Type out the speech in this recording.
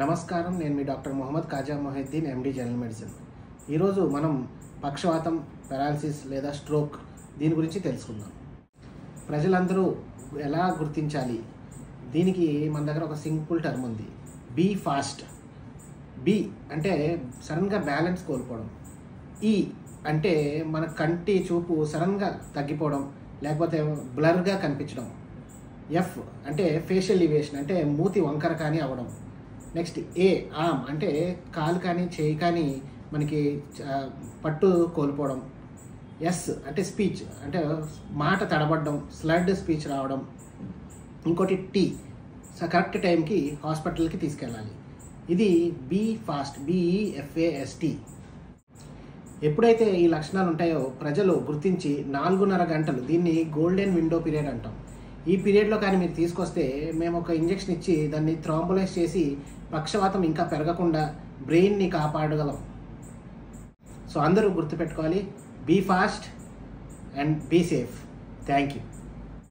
నమస్కారం, నేను మీ డాక్టర్ మొహమ్మద్ కాజా మొహిద్దీన్, ఎండి general medicine. ఈరోజు మనం పక్షవాతం, పెరాలసిస్ లేదా స్ట్రోక్ దీని గురించి తెలుసుకుందాం. ప్రజలందరూ ఎలా గుర్తించాలి? దీనికి మన దగ్గర ఒక సింపుల్ టర్మ్ ఉంది, బీ ఫాస్ట్. బి అంటే సడన్గా బ్యాలెన్స్ కోల్పోవడం. ఈ అంటే మన కంటి చూపు సడన్గా తగ్గిపోవడం, లేకపోతే బ్లర్గా కనిపించడం. ఎఫ్ అంటే ఫేషియల్ లివేషన్, అంటే మూతి వంకర కానీ అవ్వడం. నెక్స్ట్ ఏ, ఆమ్ అంటే కాలు కానీ చేయి కానీ మనకి పట్టు కోల్పోవడం. ఎస్ అంటే స్పీచ్, అంటే మాట తడబడడం, స్లర్డ్ స్పీచ్ రావడం. ఇంకోటి టీ, కరెక్ట్ టైంకి హాస్పిటల్కి తీసుకెళ్ళాలి. ఇది బీ ఫాస్ట్, BEFAST. ఎప్పుడైతే ఈ లక్షణాలు ఉంటాయో ప్రజలు గుర్తించి 4.5 గంటలు, దీన్ని గోల్డెన్ విండో పీరియడ్ అంటాం, ఈ పీరియడ్లో కానీ మీరు తీసుకొస్తే మేము ఒక ఇంజెక్షన్ ఇచ్చి దాన్ని థ్రాంబోలైజ్ చేసి పక్షవాతం ఇంకా పెరగకుండా బ్రెయిన్ని కాపాడగలం. సో అందరూ గుర్తుపెట్టుకోవాలి, be fast and be safe. Thank you.